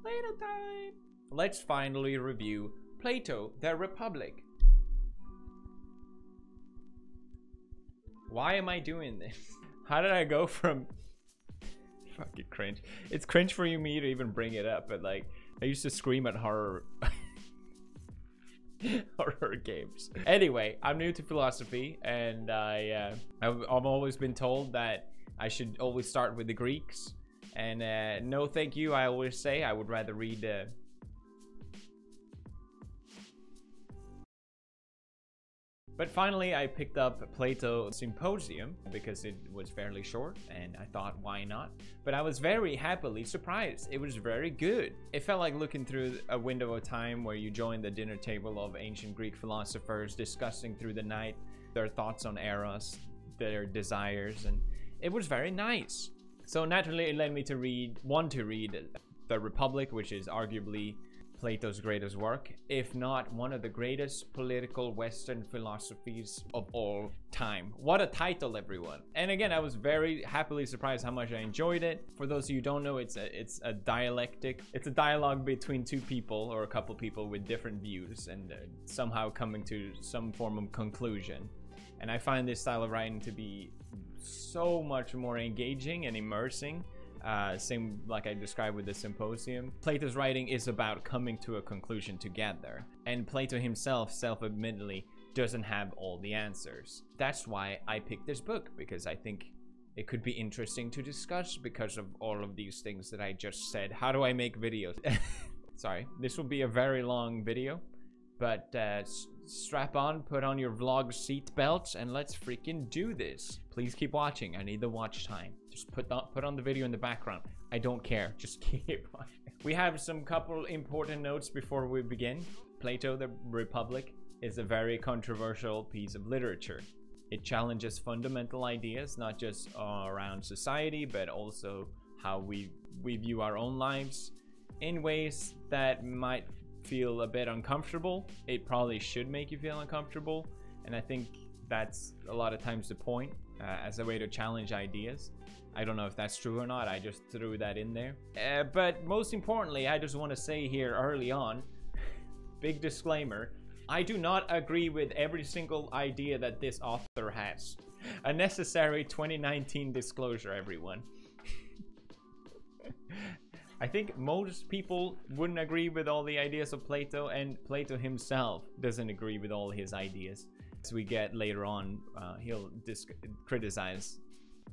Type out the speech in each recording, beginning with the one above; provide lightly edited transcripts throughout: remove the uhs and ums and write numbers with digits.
Plato time! Let's finally review Plato, the Republic. Why am I doing this? How did I go from... Fucking cringe. It's cringe for me to even bring it up, but like, I used to scream at horror... horror games. Anyway, I'm new to philosophy, and I've always been told that I should always start with the Greeks. And no thank you, I always say. I would rather read But finally, I picked up Plato Symposium because it was fairly short, and I thought, why not? But I was very happily surprised. It was very good. It felt like looking through a window of time where you join the dinner table of ancient Greek philosophers discussing through the night their thoughts on eros, their desires, and it was very nice. So naturally, it led me to want to read The Republic, which is arguably Plato's greatest work, if not one of the greatest political Western philosophies of all time. What a title, everyone. And again, I was very happily surprised how much I enjoyed it. For those of you who don't know, it's a dialectic. It's a dialogue between two people or a couple people with different views and somehow coming to some form of conclusion. And I find this style of writing to be so much more engaging and immersing. Same like I described with the Symposium. Plato's writing is about coming to a conclusion together, and Plato himself self-admittedly doesn't have all the answers. That's why I picked this book, because I think it could be interesting to discuss because of all of these things that I just said. How do I make videos? Sorry, this will be a very long video, but strap on, put on your vlog seat belts, and let's freaking do this. Please keep watching. I need the watch time. Just put on the video in the background. I don't care. Just keep watching. We have some couple important notes before we begin. Plato, the Republic, is a very controversial piece of literature. It challenges fundamental ideas, not just around society, but also how we view our own lives in ways that might feel a bit uncomfortable. It probably should make you feel uncomfortable, and I think that's a lot of times the point, as a way to challenge ideas. I don't know if that's true or not. I just threw that in there. But most importantly, I just want to say here early on, big disclaimer, I do not agree with every single idea that this author has. A necessary 2019 disclosure, everyone. I think most people wouldn't agree with all the ideas of Plato, and Plato himself doesn't agree with all his ideas. As we get later on, he'll criticize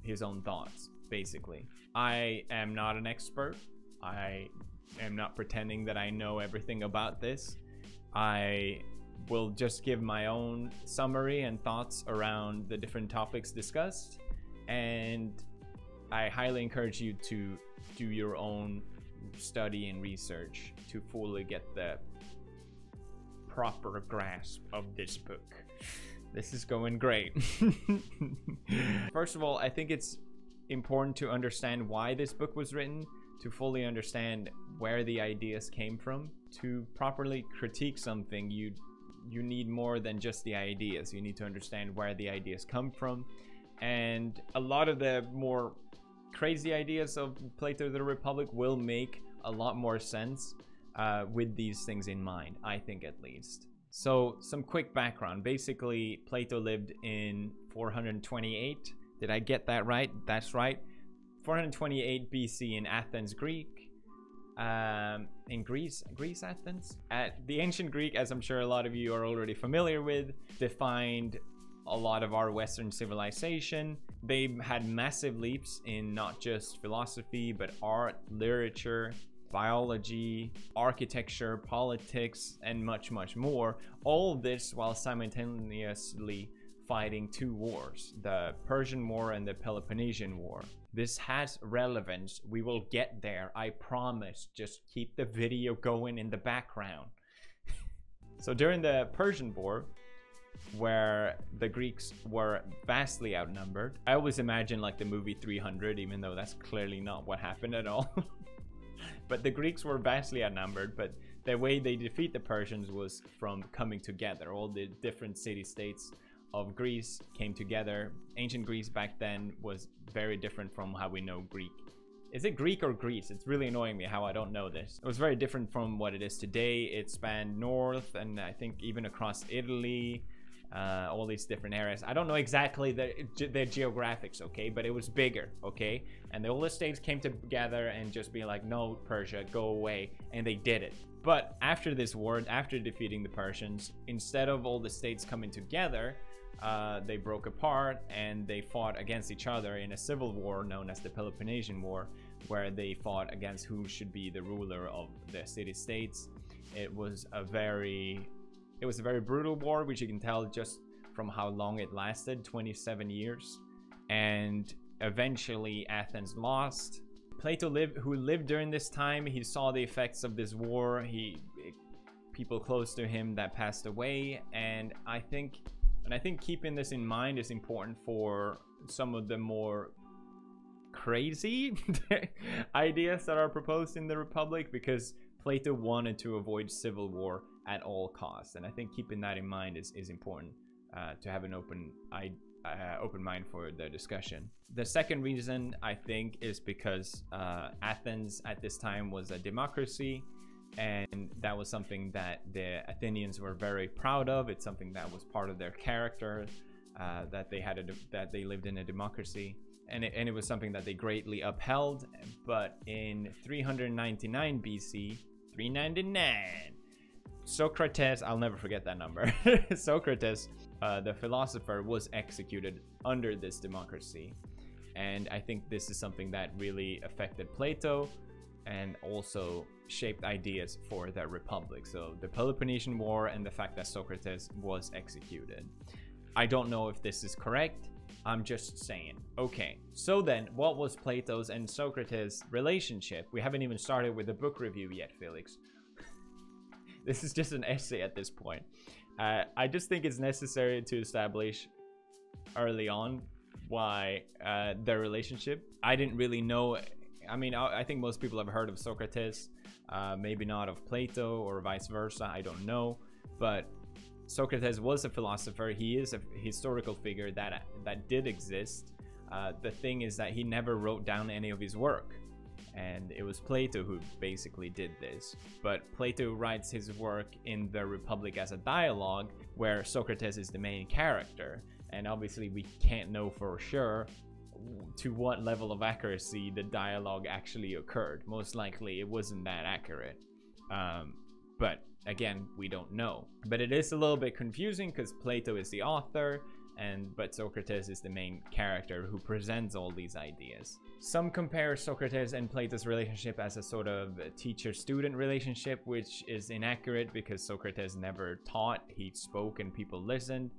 his own thoughts, basically. I am not an expert. I am not pretending that I know everything about this. I will just give my own summary and thoughts around the different topics discussed, and I highly encourage you to do your own study and research to fully get the proper grasp of this book. This is going great. First of all, I think it's important to understand why this book was written, to fully understand where the ideas came from. To properly critique something, you need more than just the ideas. You need to understand where the ideas come from. And a lot of the more crazy ideas of Plato the Republic will make a lot more sense with these things in mind, I think, at least. So some quick background. Basically, Plato lived in 428. Did I get that right? That's right. 428 BC in Athens, Greek. In Greece, Athens? The ancient Greek, as I'm sure a lot of you are already familiar with, defined a lot of our Western civilization. They had massive leaps in not just philosophy, but art, literature, biology, architecture, politics, and much, much more. All of this while simultaneously fighting two wars, the Persian War and the Peloponnesian War. This has relevance. We will get there, I promise. Just keep the video going in the background. So during the Persian War, where the Greeks were vastly outnumbered, I always imagine like the movie 300, even though that's clearly not what happened at all. But the Greeks were vastly outnumbered, but the way they defeat the Persians was from coming together. All the different city-states of Greece came together. Ancient Greece back then was very different from how we know Greek Is it Greek or Greece? It's really annoying me how I don't know this. It was very different from what it is today. It spanned north and I think even across Italy, all these different areas. I don't know exactly the geographics, okay, but it was bigger, okay, and all the states came together and just be like, no, Persia, go away, and they did it. But after this war, after defeating the Persians, instead of all the states coming together, they broke apart and they fought against each other in a civil war known as the Peloponnesian War, where they fought against who should be the ruler of the city-states. It was a very brutal war, which you can tell just from how long it lasted, 27 years. And eventually Athens lost. Plato who lived during this time, he saw the effects of this war. People close to him that passed away, and I think keeping this in mind is important for some of the more crazy ideas that are proposed in the Republic, because Plato wanted to avoid civil war at all costs, and I think keeping that in mind is important to have an open mind for the discussion. The second reason, I think, is because Athens at this time was a democracy, and that was something that the Athenians were very proud of. It's something that was part of their character, that they lived in a democracy, and it was something that they greatly upheld. But in 399 BC, 399, Socrates, I'll never forget that number, Socrates, the philosopher, was executed under this democracy. And I think this is something that really affected Plato and also shaped ideas for the Republic. So the Peloponnesian War and the fact that Socrates was executed. I don't know if this is correct. I'm just saying. Okay, so then what was Plato's and Socrates' relationship? We haven't even started with the book review yet, Felix. This is just an essay at this point. I just think it's necessary to establish early on why their relationship. I didn't really know. I mean, I think most people have heard of Socrates, maybe not of Plato or vice versa. I don't know, but Socrates was a philosopher. He is a historical figure that did exist. The thing is that he never wrote down any of his work, and it was Plato who basically did this. But Plato writes his work in the Republic as a dialogue, where Socrates is the main character, and obviously we can't know for sure to what level of accuracy the dialogue actually occurred. Most likely it wasn't that accurate, but again, we don't know. But it is a little bit confusing because Plato is the author, but Socrates is the main character who presents all these ideas. Some compare Socrates and Plato's relationship as a sort of teacher-student relationship, which is inaccurate because Socrates never taught, he spoke and people listened.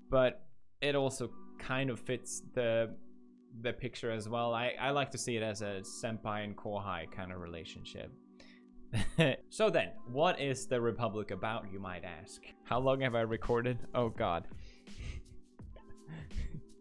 But it also kind of fits the picture as well. I like to see it as a senpai and kohai kind of relationship. So then, what is the Republic about, you might ask? How long have I recorded? Oh god.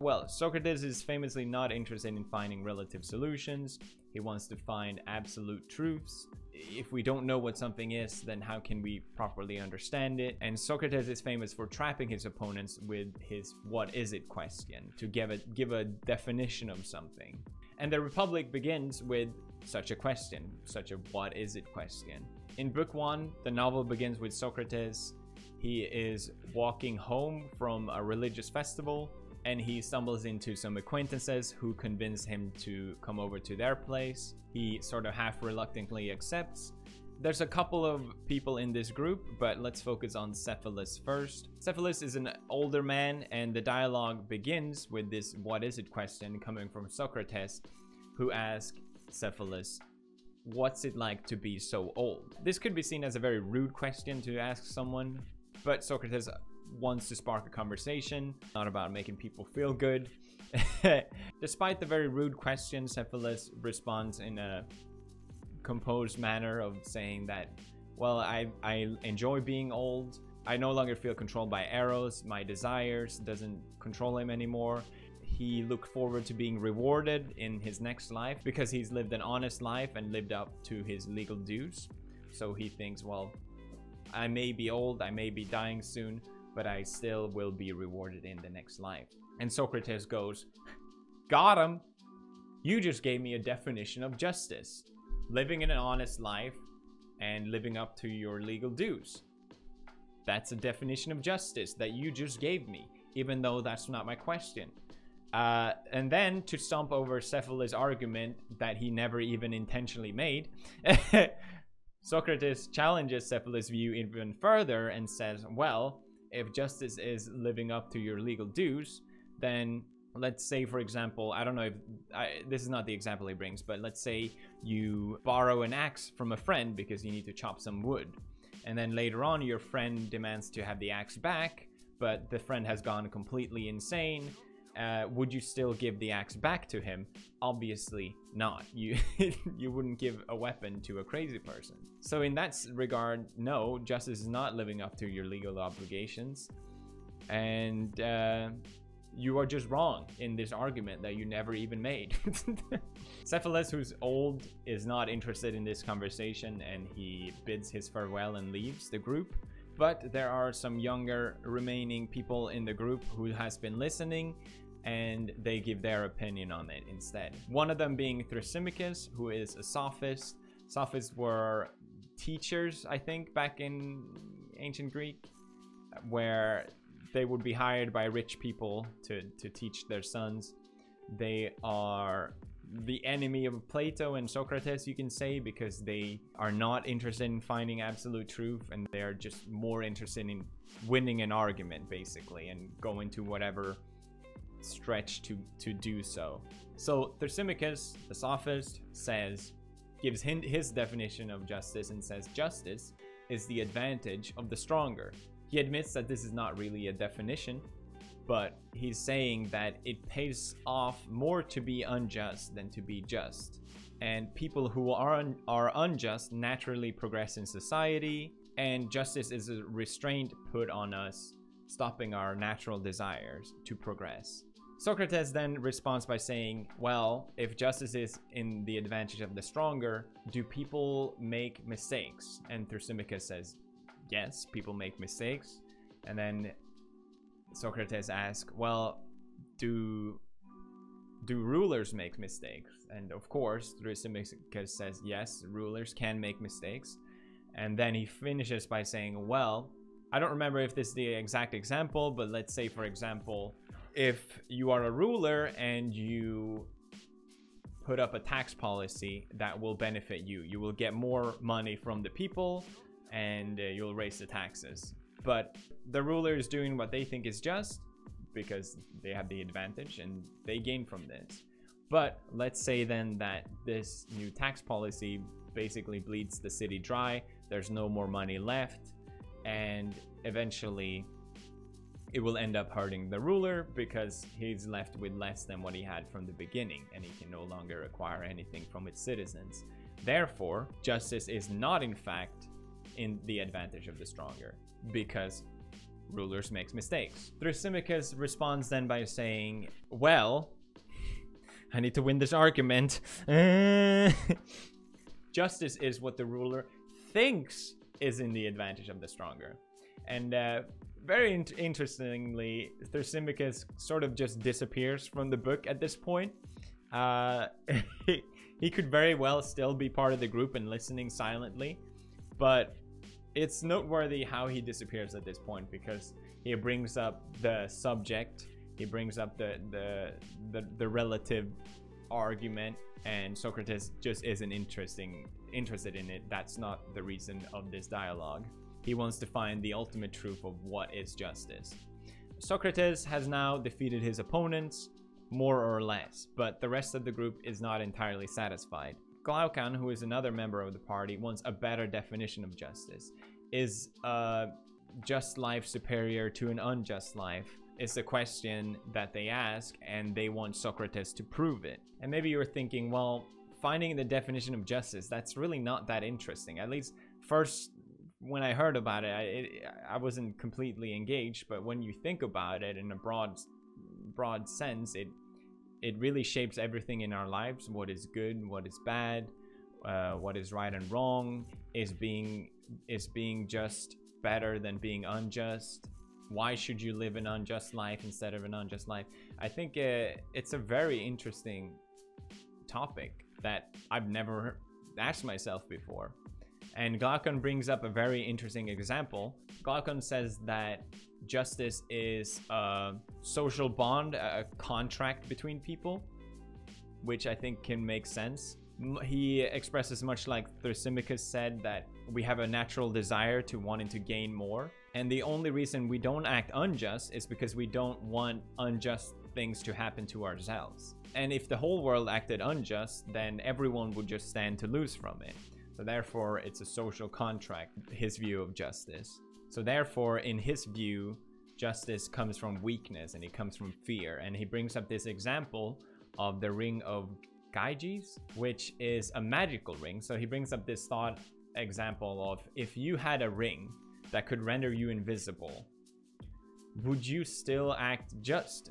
Well, Socrates is famously not interested in finding relative solutions. He wants to find absolute truths. If we don't know what something is, then how can we properly understand it? And Socrates is famous for trapping his opponents with his "what is it" question to give a definition of something. And the Republic begins with such a question, such a "what is it" question. In book 1, the novel begins with Socrates. He is walking home from a religious festival, and he stumbles into some acquaintances who convince him to come over to their place. He sort of half reluctantly accepts. There's a couple of people in this group, but let's focus on Cephalus first. Cephalus is an older man, and the dialogue begins with this "what is it" question coming from Socrates, who asks Cephalus, "What's it like to be so old?" This could be seen as a very rude question to ask someone, but Socrates wants to spark a conversation, not about making people feel good. Despite the very rude question, Cephalus responds in a composed manner of saying that, well, I enjoy being old. I no longer feel controlled by arrows. My desires doesn't control him anymore. He looked forward to being rewarded in his next life because he's lived an honest life and lived up to his legal dues. So he thinks, well, I may be old, I may be dying soon, but I still will be rewarded in the next life. And Socrates goes, "Got him. You just gave me a definition of justice: living an honest life and living up to your legal dues. That's a definition of justice that you just gave me, even though that's not my question. And then, to stomp over Cephalus' argument that he never even intentionally made, Socrates challenges Cephalus' view even further and says, well, if justice is living up to your legal dues, then let's say, for example, I don't know if this is not the example he brings, but let's say you borrow an axe from a friend because you need to chop some wood. And then later on, your friend demands to have the axe back, but the friend has gone completely insane. Would you still give the axe back to him? Obviously not. You wouldn't give a weapon to a crazy person. So in that regard, no, justice is not living up to your legal obligations. And you are just wrong in this argument that you never even made. Cephalus, who's old, is not interested in this conversation, and he bids his farewell and leaves the group. But there are some younger remaining people in the group who has been listening, and they give their opinion on it instead. One of them being Thrasymachus, who is a sophist. Sophists were teachers, I think, back in ancient Greek, where they would be hired by rich people to teach their sons. They are the enemy of Plato and Socrates, you can say, because they are not interested in finding absolute truth, and they're just more interested in winning an argument, basically, and going to whatever stretch to do so. So Thrasymachus, the sophist, gives his definition of justice and says justice is the advantage of the stronger. He admits that this is not really a definition, but he's saying that it pays off more to be unjust than to be just. And people who are unjust naturally progress in society, and justice is a restraint put on us, stopping our natural desires to progress. Socrates then responds by saying, well, if justice is in the advantage of the stronger, do people make mistakes? And Thrasymachus says, yes, people make mistakes. And then Socrates asks, well, do rulers make mistakes? And of course, Thrasymachus says, yes, rulers can make mistakes. And then he finishes by saying, well, I don't remember if this is the exact example, but let's say, for example, if you are a ruler and you put up a tax policy that will benefit you, you will get more money from the people, and you'll raise the taxes. But the ruler is doing what they think is just because they have the advantage and they gain from this. But let's say then that this new tax policy basically bleeds the city dry, there's no more money left, and eventually it will end up hurting the ruler because he's left with less than what he had from the beginning, and he can no longer acquire anything from its citizens. Therefore, justice is not in fact in the advantage of the stronger, because rulers make mistakes. Thrasymachus responds then by saying, well, I need to win this argument. Justice is what the ruler thinks is in the advantage of the stronger. And very interestingly, Thrasymachus sort of just disappears from the book at this point. He could very well still be part of the group and listening silently, but it's noteworthy how he disappears at this point, because he brings up the subject, he brings up the relative argument, and Socrates just isn't interested in it. That's not the reason of this dialogue. He wants to find the ultimate truth of what is justice. Socrates has now defeated his opponents, more or less, but the rest of the group is not entirely satisfied. Glaucon, who is another member of the party, wants a better definition of justice. Is a just life superior to an unjust life? Is the question that they ask, and they want Socrates to prove it. And maybe you're thinking, well, finding the definition of justice, that's really not that interesting. At least first, when I heard about it, I wasn't completely engaged, but when you think about it in a broad sense, it really shapes everything in our lives. What is good, what is bad, what is right and wrong. Is being just better than being unjust? Why should you live an unjust life instead of an unjust life? I think it's a very interesting topic that I've never asked myself before. And Glaucon brings up a very interesting example. Glaucon says that justice is a social bond, a contract between people, which I think can make sense. He expresses much like Thrasymachus said, that we have a natural desire to wanting to gain more. And the only reason we don't act unjust is because we don't want unjust things to happen to ourselves. And if the whole world acted unjust, then everyone would just stand to lose from it. So therefore, it's a social contract, his view of justice. So therefore, in his view, justice comes from weakness and it comes from fear. And he brings up this example of the ring of Gyges, which is a magical ring. So he brings up this thought example of, if you had a ring that could render you invisible, would you still act just?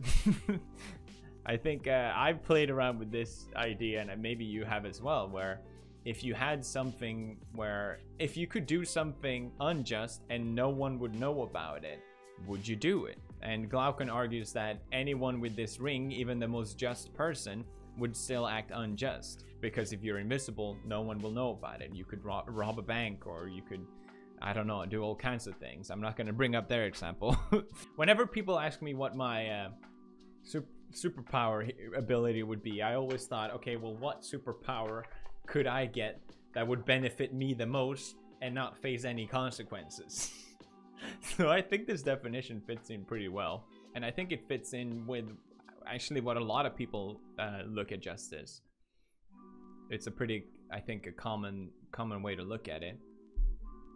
I think I've played around with this idea, and maybe you have as well, where if you had something where if you could do something unjust and no one would know about it, would you do it? And Glaucon argues that anyone with this ring, even the most just person, would still act unjust, because if you're invisible, no one will know about it. You could rob a bank, or you could, I don't know, do all kinds of things. I'm not going to bring up their example. Whenever people ask me what my superpower ability would be, I always thought, okay, well, what superpower could I get that would benefit me the most and not face any consequences? So I think this definition fits in pretty well. And I think it fits in with actually what a lot of people look at justice. It's a pretty, I think, a common way to look at it.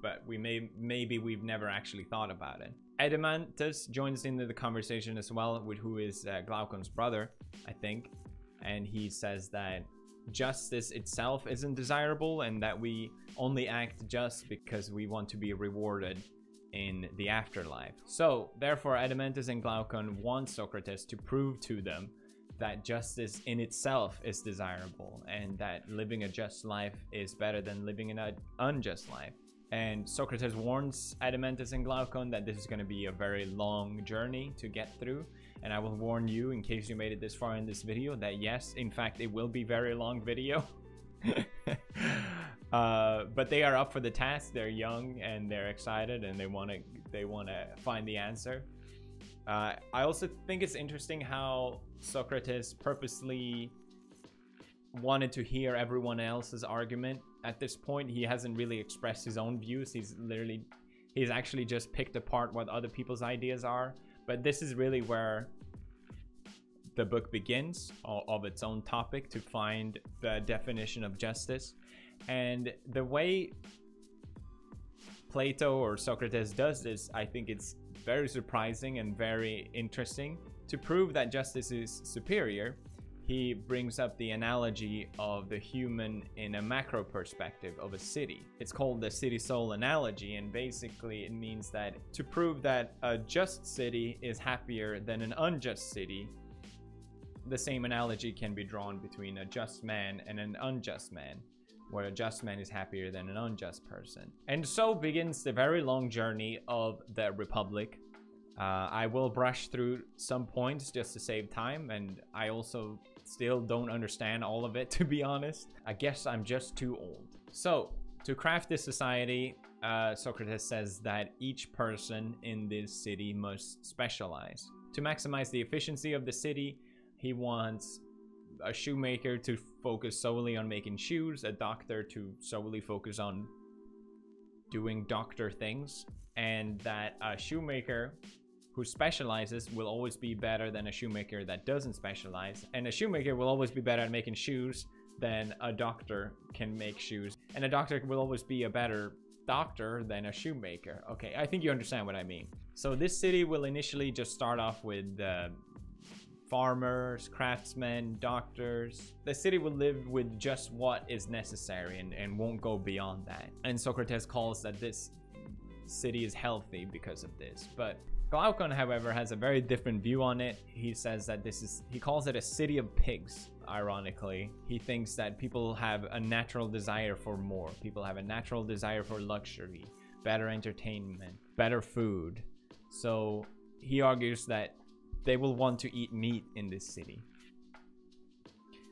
But maybe we've never actually thought about it. Adeimantus joins into the conversation as well, with who is Glaucon's brother, I think. And he says that justice itself isn't desirable, and that we only act just because we want to be rewarded in the afterlife. So therefore, Adeimantus and Glaucon want Socrates to prove to them that justice in itself is desirable, and that living a just life is better than living an unjust life. And Socrates warns Adeimantus and Glaucon that this is going to be a very long journey to get through. And I will warn you, in case you made it this far in this video, that yes, in fact, it will be very long video. But they are up for the task. They're young and they're excited, and they want to find the answer. I also think it's interesting how Socrates purposely wanted to hear everyone else's argument. At this point, he hasn't really expressed his own views. He's actually just picked apart what other people's ideas are. But this is really where the book begins, of its own topic, to find the definition of justice. And the way Plato or Socrates does this, I think it's very surprising and very interesting. To prove that justice is superior, he brings up the analogy of the human in a macro perspective of a city. It's called the city-soul analogy, and basically it means that to prove that a just city is happier than an unjust city, the same analogy can be drawn between a just man and an unjust man, where a just man is happier than an unjust person. And so begins the very long journey of the Republic. I will brush through some points just to save time, and I also still don't understand all of it, to be honest. I guess I'm just too old. So, to craft this society, Socrates says that each person in this city must specialize. To maximize the efficiency of the city, he wants a shoemaker to focus solely on making shoes, a doctor to solely focus on doing doctor things, and that a shoemaker who specializes will always be better than a shoemaker that doesn't specialize, and a shoemaker will always be better at making shoes than a doctor can make shoes, and a doctor will always be a better doctor than a shoemaker. Okay, I think you understand what I mean. So this city will initially just start off with farmers, craftsmen, doctors. The city will live with just what is necessary and won't go beyond that. And Socrates calls that this city is healthy because of this. But Glaucon, however, has a very different view on it. He says that he calls it a city of pigs, ironically. He thinks that people have a natural desire for more. People have a natural desire for luxury, better entertainment, better food. So he argues that they will want to eat meat in this city.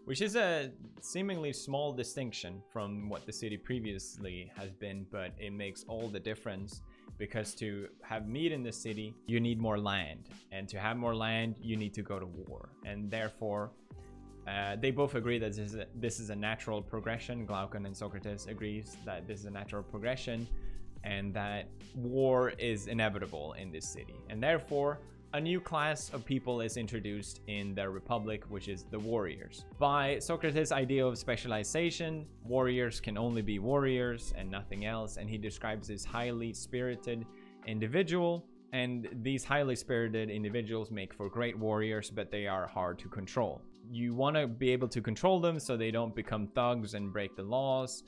which is a seemingly small distinction from what the city previously has been, but it makes all the difference, because to have meat in the city, you need more land, and to have more land, you need to go to war, and therefore they both agree that this is a natural progression. Glaucon and Socrates agrees that this is a natural progression, and that war is inevitable in this city, and therefore a new class of people is introduced in the Republic, which is the warriors. By Socrates' idea of specialization, warriors can only be warriors and nothing else, and he describes this highly spirited individual, and these highly spirited individuals make for great warriors, but they are hard to control. You want to be able to control them so they don't become thugs and break the laws,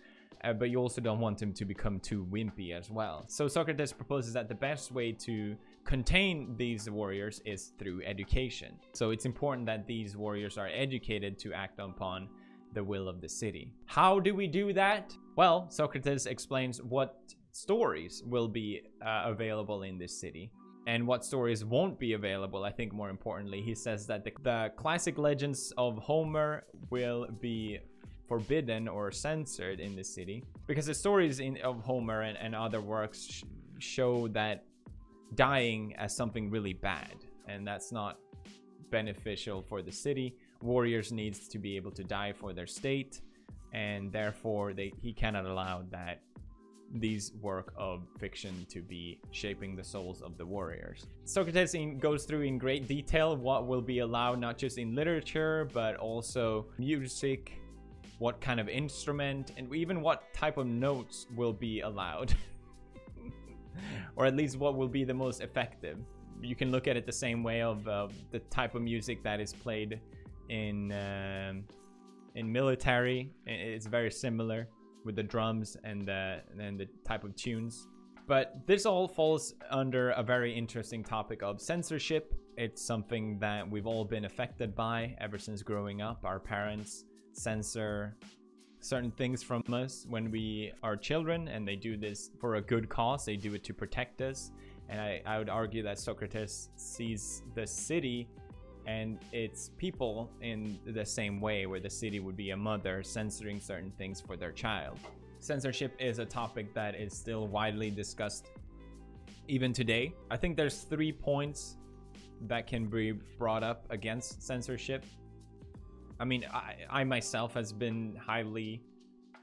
but you also don't want them to become too wimpy as well. So Socrates proposes that the best way to contain these warriors is through education. So it's important that these warriors are educated to act upon the will of the city. How do we do that? Well, Socrates explains what stories will be available in this city and what stories won't be available. I think more importantly, he says that the classic legends of Homer will be forbidden or censored in the city, because the stories of Homer and other works show that dying as something really bad, and that's not beneficial for the city. Warriors needs to be able to die for their state, and therefore he cannot allow that these work of fiction to be shaping the souls of the warriors. Socrates goes through in great detail what will be allowed, not just in literature but also music, what kind of instrument, and even what type of notes will be allowed. Or at least what will be the most effective. You can look at it the same way of the type of music that is played in military. It's very similar with the drums and the type of tunes. But this all falls under a very interesting topic of censorship. It's something that we've all been affected by ever since growing up. Our parents censor certain things from us when we are children, and they do this for a good cause. They do it to protect us, and I would argue that Socrates sees the city and its people in the same way, where the city would be a mother censoring certain things for their child. Censorship is a topic that is still widely discussed even today. I think there's 3 points that can be brought up against censorship. I mean, I myself has been highly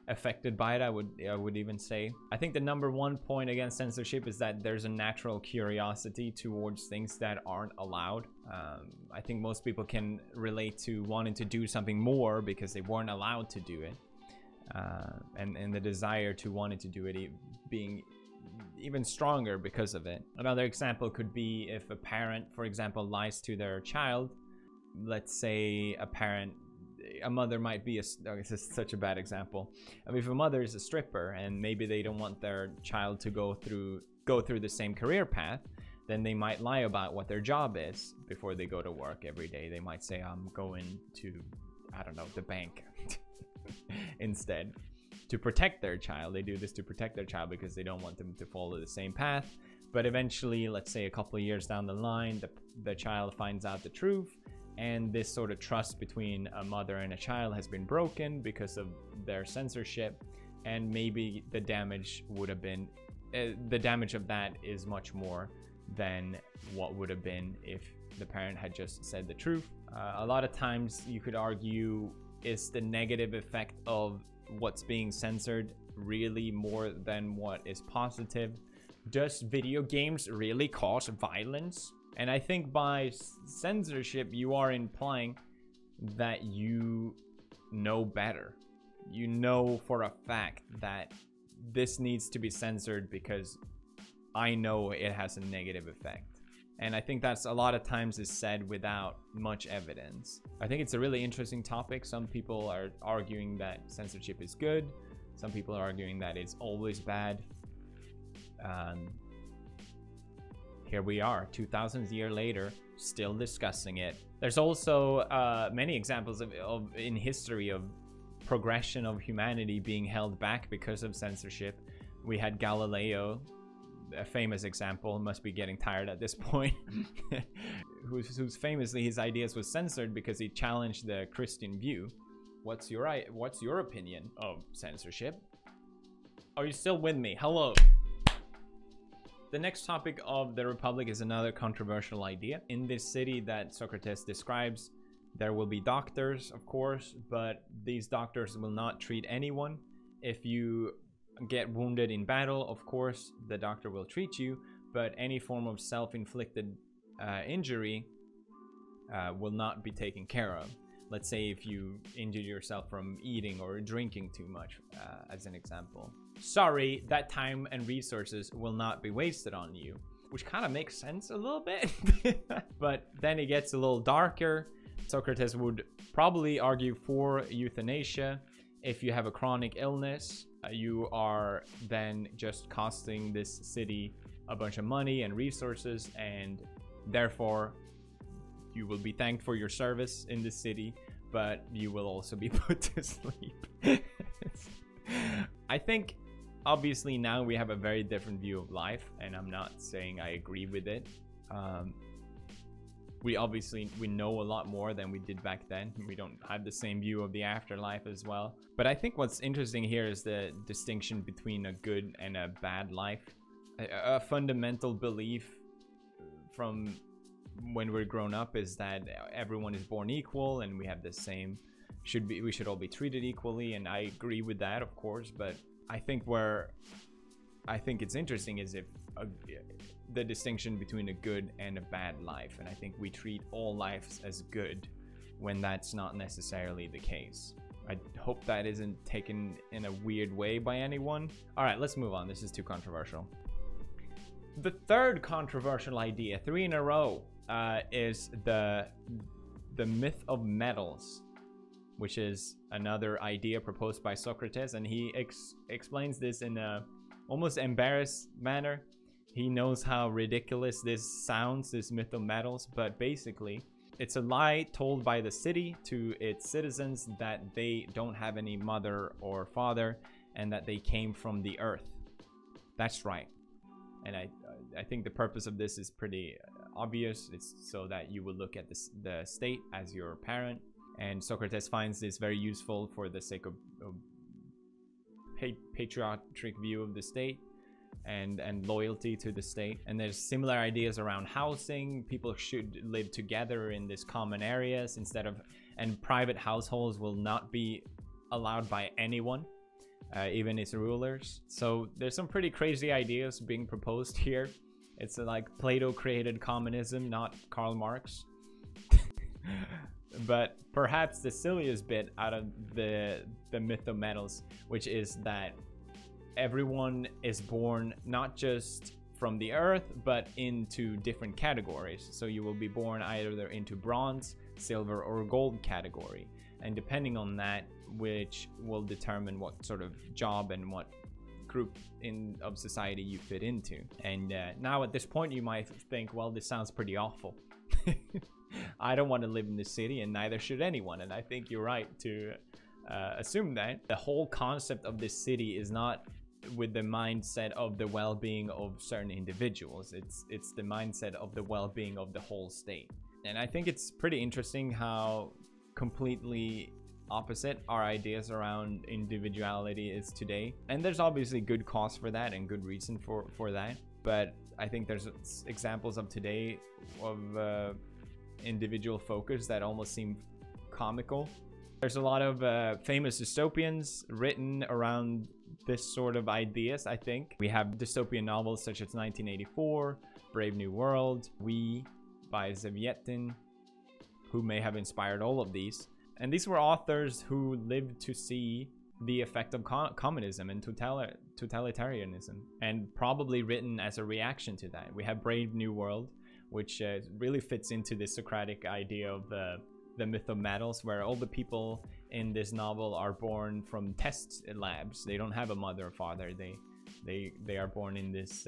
affected by it, I would even say. I think the number 1 point against censorship is that there's a natural curiosity towards things that aren't allowed. I think most people can relate to wanting to do something more because they weren't allowed to do it, and the desire to wanting to do it being even stronger because of it. Another example could be if a parent, for example, lies to their child. Let's say a mother might be this is such a bad example. I mean, if a mother is a stripper and maybe they don't want their child to go through the same career path, then they might lie about what their job is before they go to work every day. They might say, I'm going to, I don't know, the bank instead, to protect their child. They do this to protect their child because they don't want them to follow the same path. But eventually, let's say a couple of years down the line, the child finds out the truth, and this sort of trust between a mother and a child has been broken because of their censorship, and maybe the damage would have been the damage of that is much more than what would have been if the parent had just said the truth. A lot of times you could argue, is the negative effect of what's being censored really more than what is positive? Does video games really cause violence? And I think by censorship, you are implying that you know better. You know for a fact that this needs to be censored because I know it has a negative effect. And I think that's a lot of times is said without much evidence. I think it's a really interesting topic. Some people are arguing that censorship is good. Some people are arguing that it's always bad. Here we are, 2,000 years later, still discussing it. There's also many examples of in history of progression of humanity being held back because of censorship. We had Galileo, a famous example, must be getting tired at this point, who's famously his ideas was censored because he challenged the Christian view. What's your opinion of censorship? Are you still with me? Hello. The next topic of the Republic is another controversial idea. In this city that Socrates describes, there will be doctors, of course, but these doctors will not treat anyone. If you get wounded in battle, of course, the doctor will treat you, but any form of self-inflicted injury will not be taken care of. Let's say if you injured yourself from eating or drinking too much, as an example. Sorry, that time and resources will not be wasted on you, which kind of makes sense a little bit. But then it gets a little darker. Socrates would probably argue for euthanasia. If you have a chronic illness, you are then just costing this city a bunch of money and resources, and therefore you will be thanked for your service in the city, but you will also be put to sleep. I think obviously now we have a very different view of life, and I'm not saying I agree with it. We know a lot more than we did back then. We don't have the same view of the afterlife as well. But I think what's interesting here is the distinction between a good and a bad life. A fundamental belief from when we're grown up is that everyone is born equal and we have the same, we should all be treated equally, and I agree with that, of course. But I think it's interesting is if the distinction between a good and a bad life, and I think we treat all lives as good when that's not necessarily the case. I hope that isn't taken in a weird way by anyone. All right, let's move on. This is too controversial. The third controversial idea, 3 in a row, is the myth of metals, which is another idea proposed by Socrates, and he explains this in a almost embarrassed manner. He knows how ridiculous this sounds, this myth of metals, but basically it's a lie told by the city to its citizens that they don't have any mother or father and that they came from the earth. That's right. And I think the purpose of this is pretty obvious. It's so that you will look at the state as your parent. And Socrates finds this very useful for the sake of patriotic view of the state and loyalty to the state. And there's similar ideas around housing. People should live together in these common areas and private households will not be allowed by anyone, even its rulers. So there's some pretty crazy ideas being proposed here. It's like Plato created communism, not Karl Marx. But perhaps the silliest bit out of the myth of metals, which is that everyone is born not just from the earth, but into different categories. So you will be born either into bronze, silver, or gold category. And depending on that, which will determine what sort of job and what group of society you fit into. And now at this point, you might think, well, this sounds pretty awful. I don't want to live in this city, and neither should anyone. And I think you're right to assume that. The whole concept of this city is not with the mindset of the well-being of certain individuals. It's the mindset of the well-being of the whole state. And I think it's pretty interesting how completely opposite our ideas around individuality is today. And there's obviously good cause for that and good reason for that. But I think there's examples of today of individual focus that almost seem comical. There's a lot of famous dystopians written around this sort of ideas, I think. We have dystopian novels such as 1984, Brave New World, We by Zevyetin, who may have inspired all of these. And these were authors who lived to see the effect of communism and totalitarianism, and probably written as a reaction to that. We have Brave New World, which really fits into this Socratic idea of the myth of metals, where all the people in this novel are born from test labs. They don't have a mother or father. They are born in this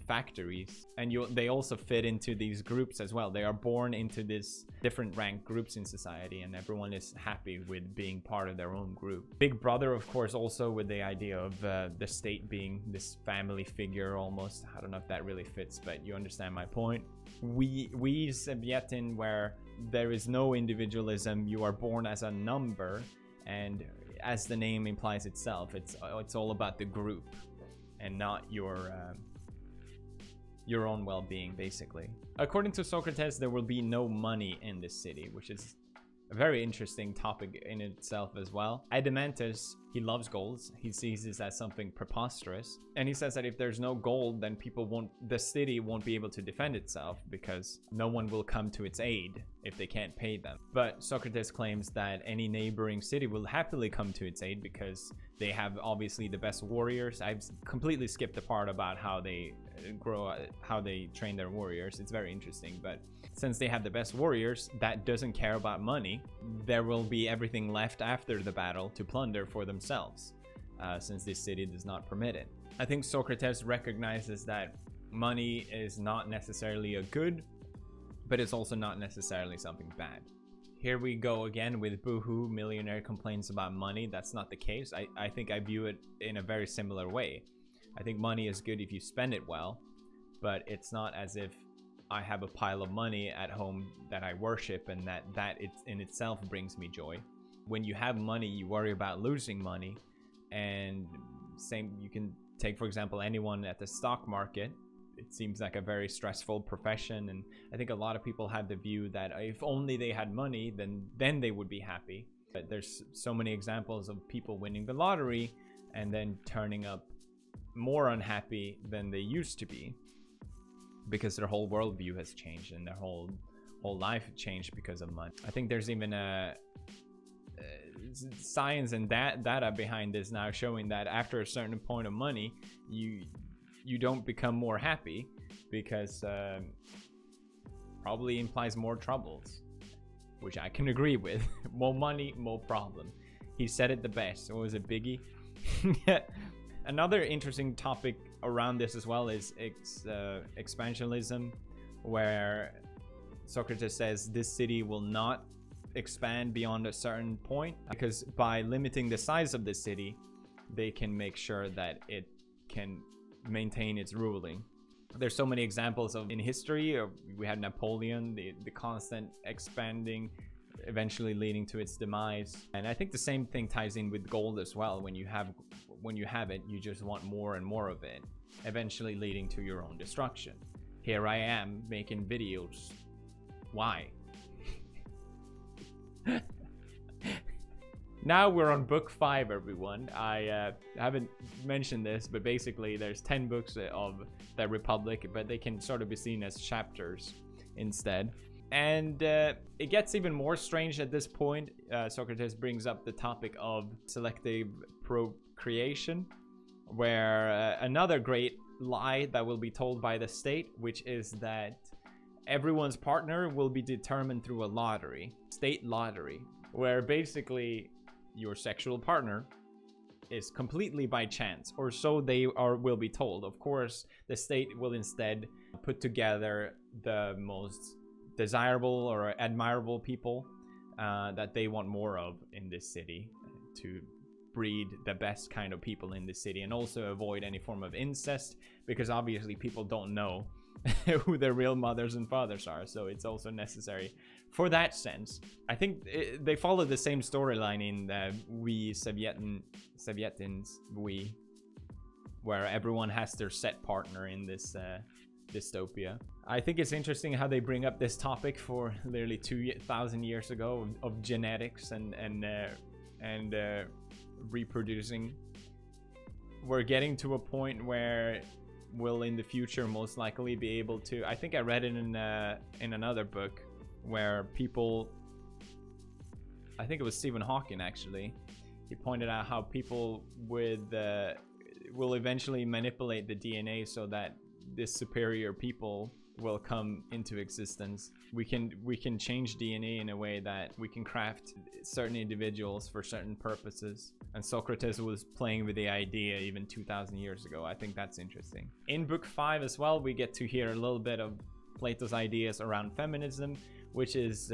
factories, and they also fit into these groups as well. They are born into these different ranked groups in society, and everyone is happy with being part of their own group. Big Brother, of course, also with the idea of the state being this family figure almost. I don't know if that really fits, but you understand my point. We Zevyetin, where there is no individualism, you are born as a number, And as the name implies itself, it's all about the group and not your own well-being, basically. According to Socrates, there will be no money in this city, which is a very interesting topic in itself as well. Adeimantus, he loves gold. He sees this as something preposterous. And he says that if there's no gold, then the city won't be able to defend itself because no one will come to its aid if they can't pay them. But Socrates claims that any neighboring city will happily come to its aid because they have obviously the best warriors. I've completely skipped the part about how they train their warriors. It's very interesting, but since they have the best warriors that doesn't care about money, there will be everything left after the battle to plunder for themselves, since this city does not permit it. I think Socrates recognizes that money is not necessarily a good, but it's also not necessarily something bad. Here we go again with boohoo, millionaire complains about money. That's not the case. I think I view it in a very similar way. I think money is good if you spend it well, but it's not as if I have a pile of money at home that I worship and that it in itself brings me joy. When you have money, you worry about losing money. And same, you can take, for example, anyone at the stock market. It seems like a very stressful profession, and I think a lot of people have the view that if only they had money, then they would be happy. But there's so many examples of people winning the lottery and then turning up more unhappy than they used to be because their whole worldview has changed and their whole life changed because of money. I think there's even a science and data behind this now showing that after a certain point of money, you don't become more happy because probably implies more troubles, which I can agree with. More money, more problem. He said it the best. What was it, Biggie? Another interesting topic around this as well is expansionism, where Socrates says this city will not expand beyond a certain point because by limiting the size of the city, they can make sure that it can maintain its ruling. There's so many examples of in history. We had Napoleon, the constant expanding, eventually leading to its demise. And I think the same thing ties in with gold as well. When you have it, you just want more and more of it, eventually leading to your own destruction. Here I am making videos. Why? Now we're on book 5, everyone. I haven't mentioned this, but basically there's 10 books of the Republic, but they can sort of be seen as chapters instead. And it gets even more strange at this point. Socrates brings up the topic of selective procreation, where another great lie that will be told by the state, which is that everyone's partner will be determined through a lottery, state lottery, where basically your sexual partner is completely by chance, or so they will be told. Of course, the state will instead put together the most desirable or admirable people that they want more of in this city to breed the best kind of people in the city, and also avoid any form of incest, because obviously people don't know who their real mothers and fathers are, so it's also necessary for that sense. I think they follow the same storyline in Sovietins, where everyone has their set partner in this dystopia. I think it's interesting how they bring up this topic for literally 2,000 years ago of genetics and reproducing. We're getting to a point where we'll in the future most likely be able to, I think I read it in another book, where people, I think it was Stephen Hawking actually, he pointed out how people will eventually manipulate the DNA so that this superior people will come into existence. We can change DNA in a way that we can craft certain individuals for certain purposes, and Socrates was playing with the idea even 2,000 years ago. I think that's interesting. In book 5 as well, we get to hear a little bit of Plato's ideas around feminism, which is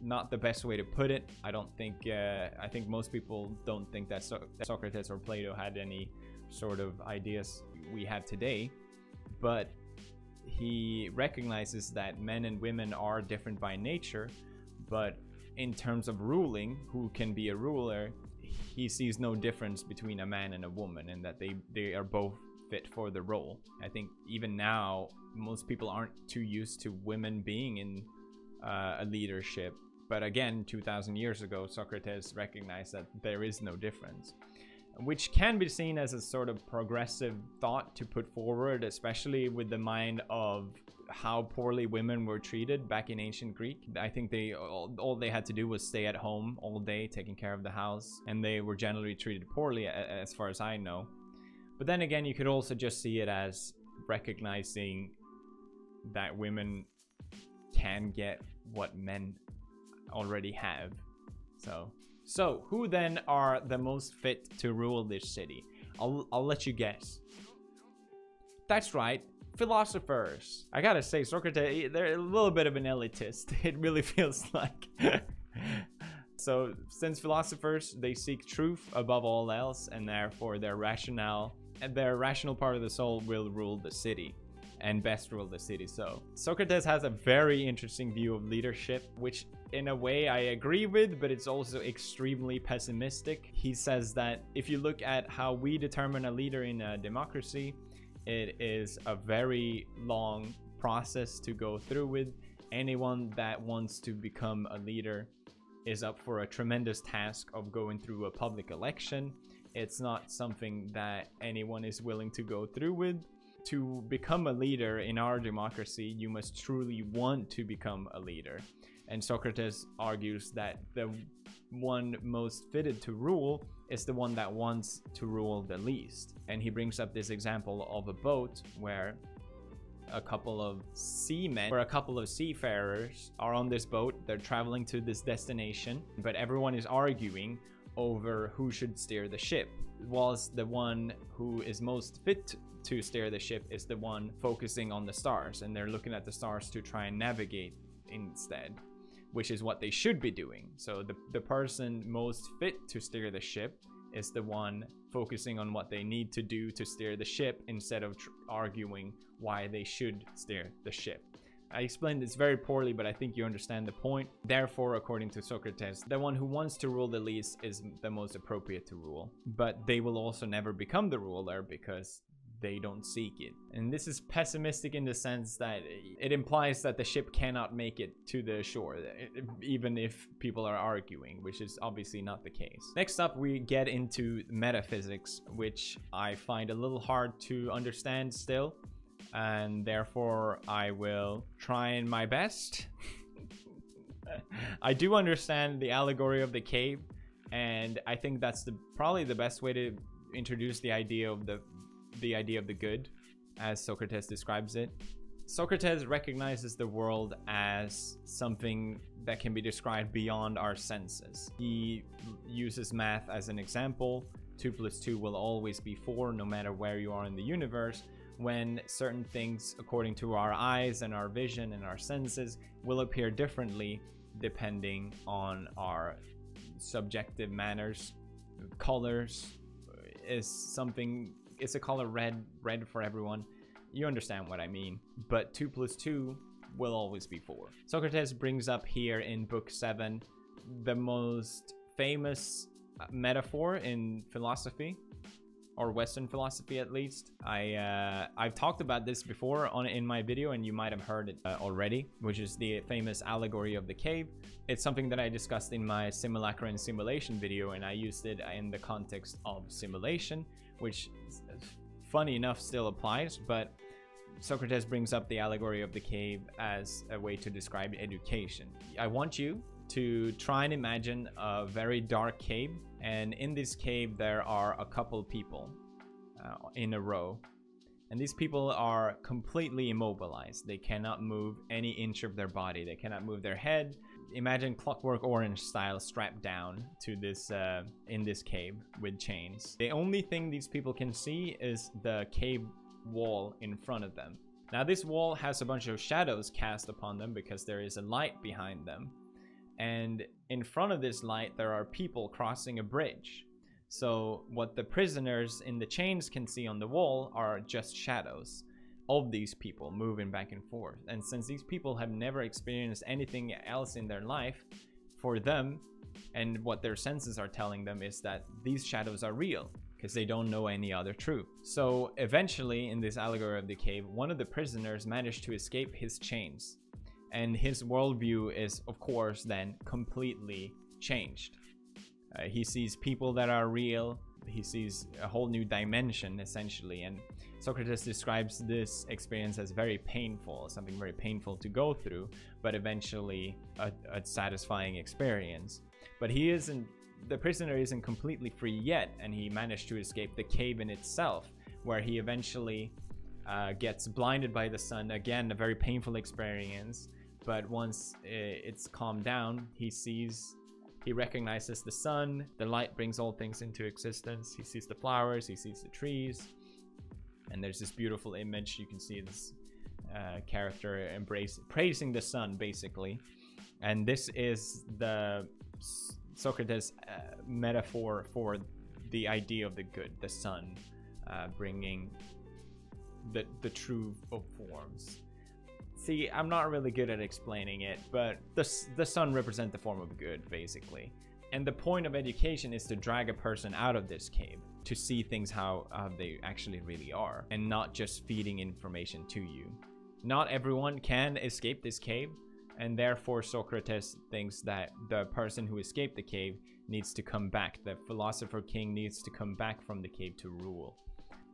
not the best way to put it. I think most people don't think that Socrates or Plato had any sort of ideas we have today, but he recognizes that men and women are different by nature, but in terms of ruling, who can be a ruler, he sees no difference between a man and a woman, and that they are both fit for the role. I think even now, most people aren't too used to women being in a leadership. But again, 2,000 years ago, Socrates recognized that there is no difference, which can be seen as a sort of progressive thought to put forward, especially with the mind of how poorly women were treated back in ancient Greek. I think all they had to do was stay at home all day, taking care of the house, and they were generally treated poorly, as far as I know. But then again, you could also just see it as recognizing that women can get what men already have. So who then are the most fit to rule this city? I'll let you guess. That's right, philosophers. I gotta say, Socrates, they're a little bit of an elitist. It really feels like. So since philosophers, they seek truth above all else, and therefore their rational part of the soul will rule the city, and best rule the city. So Socrates has a very interesting view of leadership, which in a way I agree with, but it's also extremely pessimistic. He says that if you look at how we determine a leader in a democracy, it is a very long process to go through with. Anyone that wants to become a leader is up for a tremendous task of going through a public election. It's not something that anyone is willing to go through with. To become a leader in our democracy, you must truly want to become a leader. And Socrates argues that the one most fitted to rule is the one that wants to rule the least. And he brings up this example of a boat where a couple of seamen or a couple of seafarers are on this boat. They're traveling to this destination, but everyone is arguing over who should steer the ship, whilst the one who is most fit to steer the ship is the one focusing on the stars, and they're looking at the stars to try and navigate instead, which is what they should be doing. So the person most fit to steer the ship is the one focusing on what they need to do to steer the ship, instead of arguing why they should steer the ship. I explained this very poorly, but I think you understand the point. Therefore, according to Socrates, the one who wants to rule the least is the most appropriate to rule. But they will also never become the ruler because they don't seek it. And this is pessimistic in the sense that it implies that the ship cannot make it to the shore, even if people are arguing, which is obviously not the case. Next up, we get into metaphysics, which I find a little hard to understand still, and therefore I will try my best. I do understand the allegory of the cave, and I think that's probably the best way to introduce the idea of the good, as Socrates describes it. Socrates recognizes the world as something that can be described beyond our senses. He uses math as an example. 2 + 2 will always be 4, no matter where you are in the universe, when certain things, according to our eyes and our vision and our senses, will appear differently depending on our subjective manners. Colors is something. It's a color red for everyone. You understand what I mean. But 2 + 2 will always be 4. Socrates brings up here in book 7 the most famous metaphor in philosophy, or Western philosophy at least. I've talked about this before in my video, and you might have heard it already, which is the famous allegory of the cave. It's something that I discussed in my simulacra and simulation video, and I used it in the context of simulation, which funny enough still applies. But Socrates brings up the allegory of the cave as a way to describe education. I want you to try and imagine a very dark cave, and in this cave there are a couple people in a row, and these people are completely immobilized. They cannot move any inch of their body. They cannot move their head. Imagine Clockwork Orange style, strapped down to this in this cave with chains. The only thing these people can see is the cave wall in front of them. Now this wall has a bunch of shadows cast upon them because there is a light behind them, and in front of this light there are people crossing a bridge. So what the prisoners in the chains can see on the wall are just shadows of these people moving back and forth. And since these people have never experienced anything else in their life, for them, and what their senses are telling them, is that these shadows are real, because they don't know any other truth. So eventually, in this allegory of the cave, one of the prisoners managed to escape his chains, and his worldview is, of course, then completely changed. He sees people that are real. He sees a whole new dimension, essentially, and Socrates describes this experience as very painful, something very painful to go through, but eventually a satisfying experience. But the prisoner isn't completely free yet, and he managed to escape the cave in itself, where he eventually gets blinded by the sun. Again, a very painful experience, but once it's calmed down, he recognizes the sun. The light brings all things into existence. He sees the flowers, he sees the trees, and there's this beautiful image. You can see this character praising the sun, basically. And this is the Socrates metaphor for the idea of the good, the sun bringing the true of forms. See, I'm not really good at explaining it, but the sun represents the form of good, basically. And the point of education is to drag a person out of this cave, to see things how they actually really are, and not just feeding information to you. Not everyone can escape this cave, and therefore Socrates thinks that the person who escaped the cave needs to come back. The philosopher king needs to come back from the cave to rule.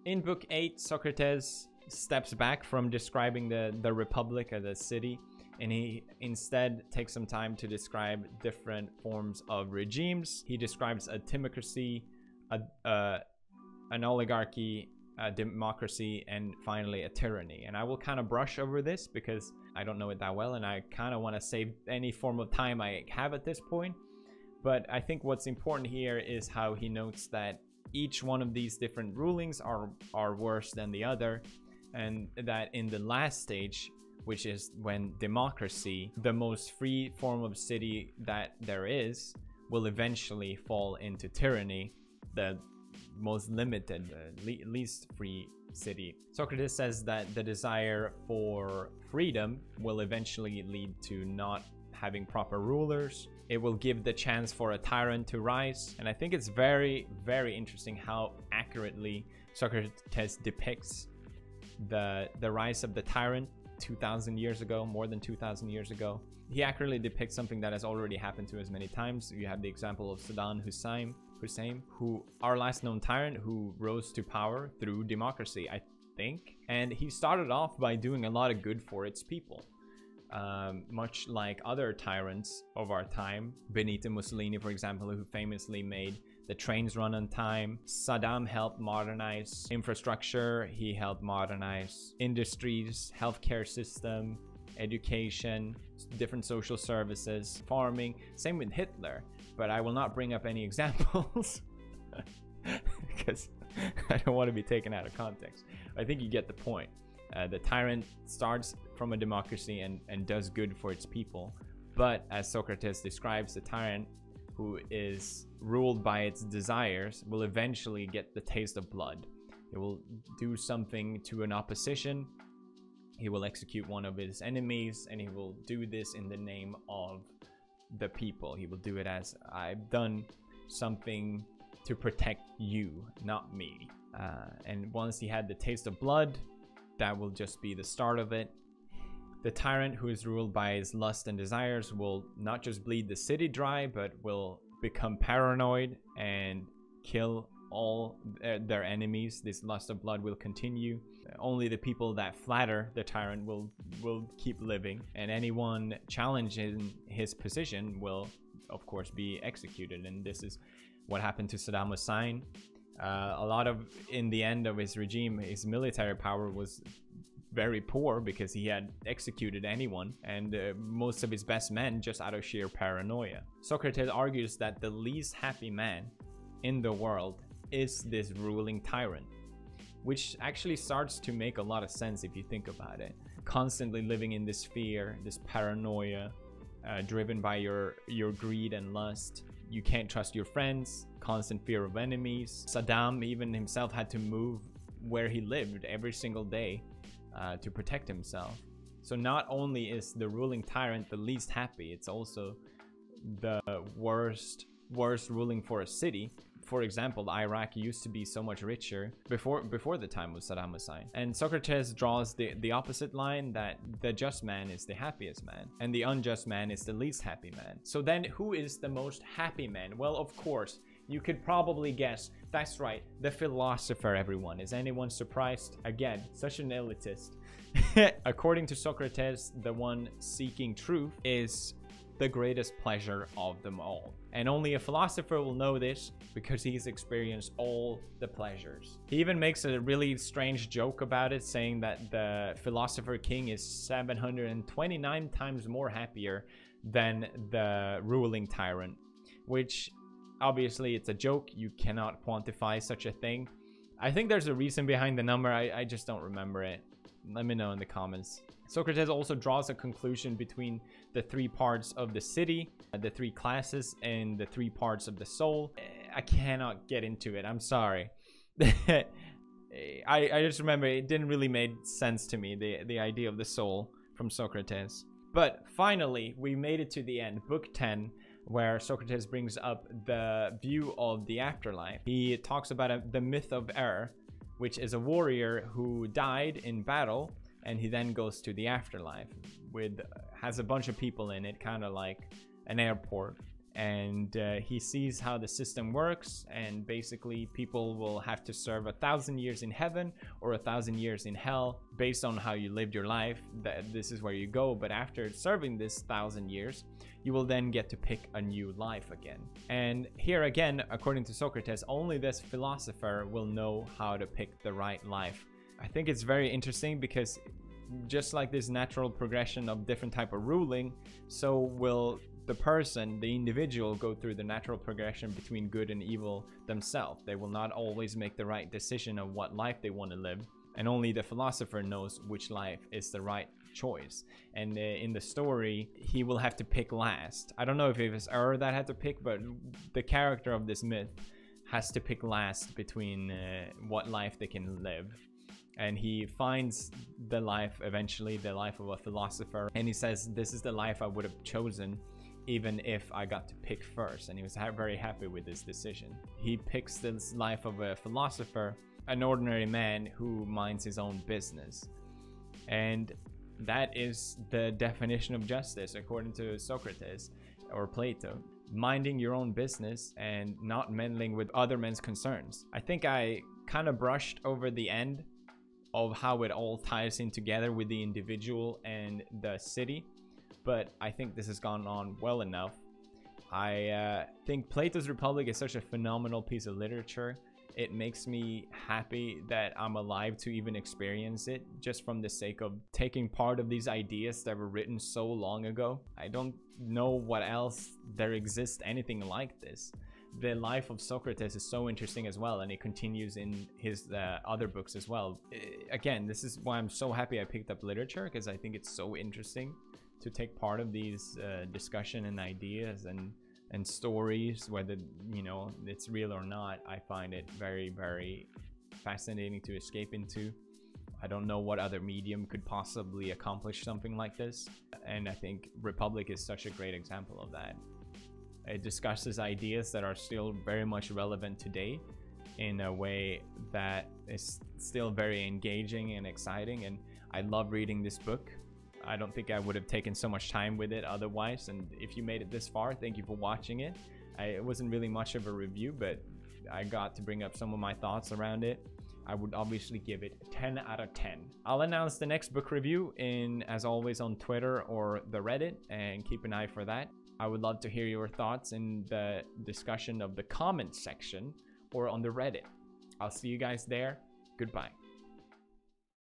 In book 8, Socrates steps back from describing the republic or the city, and he instead takes some time to describe different forms of regimes. He describes a timocracy, an oligarchy, a democracy, and finally a tyranny. And I will kind of brush over this because I don't know it that well, and I kind of want to save any form of time I have at this point. But I think what's important here is how he notes that each one of these different rulings are worse than the other, and that in the last stage, which is when democracy, the most free form of city that there is, will eventually fall into tyranny, the most limited, least free city. Socrates says that the desire for freedom will eventually lead to not having proper rulers. It will give the chance for a tyrant to rise. And I think it's very, very interesting how accurately Socrates depicts the rise of the tyrant 2,000 years ago, more than 2,000 years ago. He accurately depicts something that has already happened to us many times. You have the example of Saddam Hussein, who our last known tyrant, who rose to power through democracy, I think. And he started off by doing a lot of good for its people. Much like other tyrants of our time, Benito Mussolini, for example, who famously made the trains run on time. Saddam helped modernize infrastructure. He helped modernize industries, healthcare system, education, different social services, farming. Same with Hitler, but I will not bring up any examples because I don't want to be taken out of context. I think you get the point. The tyrant starts from a democracy and does good for its people, but as Socrates describes, the tyrant who is ruled by its desires will eventually get the taste of blood. He will do something to an opposition. He will execute one of his enemies, and he will do this in the name of the people. He will do it as, I've done something to protect you, not me. And once he had the taste of blood, that will just be the start of it. The tyrant who is ruled by his lust and desires will not just bleed the city dry, but will become paranoid and kill all their enemies. This lust of blood will continue. Only the people that flatter the tyrant will keep living, and anyone challenging his position will, of course, be executed. And this is what happened to Saddam Hussein. In the end of his regime, his military power was very poor because he had executed anyone, and most of his best men just out of sheer paranoia. Socrates argues that the least happy man in the world is this ruling tyrant, which actually starts to make a lot of sense if you think about it. Constantly living in this fear, this paranoia, driven by your greed and lust. You can't trust your friends, constant fear of enemies. Saddam even himself had to move where he lived every single day to protect himself. So not only is the ruling tyrant the least happy, it's also the worst ruling for a city. For example, Iraq used to be so much richer before the time of Saddam Hussein. And Socrates draws the opposite line, that the just man is the happiest man and the unjust man is the least happy man. So then who is the most happy man? Well, of course, you could probably guess. That's right, the philosopher, everyone. Is anyone surprised? Again, such an elitist. According to Socrates, the one seeking truth is the greatest pleasure of them all. And only a philosopher will know this, because he's experienced all the pleasures. He even makes a really strange joke about it, saying that the philosopher king is 729 times more happier than the ruling tyrant, which obviously it's a joke. You cannot quantify such a thing. I think there's a reason behind the number. I just don't remember it. Let me know in the comments. Socrates also draws a conclusion between the three parts of the city, the three classes, and the three parts of the soul. I cannot get into it. I'm sorry. I just remember it didn't really make sense to me, the idea of the soul from Socrates. But finally, we made it to the end, book 10, where Socrates brings up the view of the afterlife. He talks about the myth of Er, which is a warrior who died in battle, and he then goes to the afterlife has a bunch of people in it, kind of like an airport. And he sees how the system works, and basically people will have to serve 1,000 years in heaven or 1,000 years in hell based on how you lived your life. This is where you go. But after serving this 1,000 years, you will then get to pick a new life again. And here again, according to Socrates, only this philosopher will know how to pick the right life. I think it's very interesting, because just like this natural progression of different type of ruling, so will the person, the individual, go through the natural progression between good and evil themselves. They will not always make the right decision of what life they want to live, and only the philosopher knows which life is the right choice. And in the story, he will have to pick last. I don't know if it was Er that had to pick, but the character of this myth has to pick last between what life they can live. And he finds the life, eventually, the life of a philosopher. And he says, this is the life I would have chosen even if I got to pick first. And he was very happy with this decision. He picks this life of a philosopher, an ordinary man who minds his own business. And that is the definition of justice, according to Socrates or Plato. Minding your own business and not meddling with other men's concerns. I think I kind of brushed over the end of how it all ties in together with the individual and the city, but I think this has gone on well enough. I think Plato's Republic is such a phenomenal piece of literature. It makes me happy that I'm alive to even experience it, just from the sake of taking part of these ideas that were written so long ago. I don't know what else there exists anything like this. The life of Socrates is so interesting as well, and it continues in his other books as well. Again, this is why I'm so happy I picked up literature, because I think it's so interesting to take part of these discussion and ideas and stories, whether, you know, it's real or not. I find it very, very fascinating to escape into. I don't know what other medium could possibly accomplish something like this, and I think Republic is such a great example of that. It discusses ideas that are still very much relevant today in a way that is still very engaging and exciting, and I love reading this book. I don't think I would have taken so much time with it otherwise, and if you made it this far, thank you for watching it. It wasn't really much of a review, but I got to bring up some of my thoughts around it. I would obviously give it 10 out of 10. I'll announce the next book review as always, on Twitter or the Reddit, and keep an eye for that. I would love to hear your thoughts in the discussion of the comment section or on the Reddit. I'll see you guys there. Goodbye.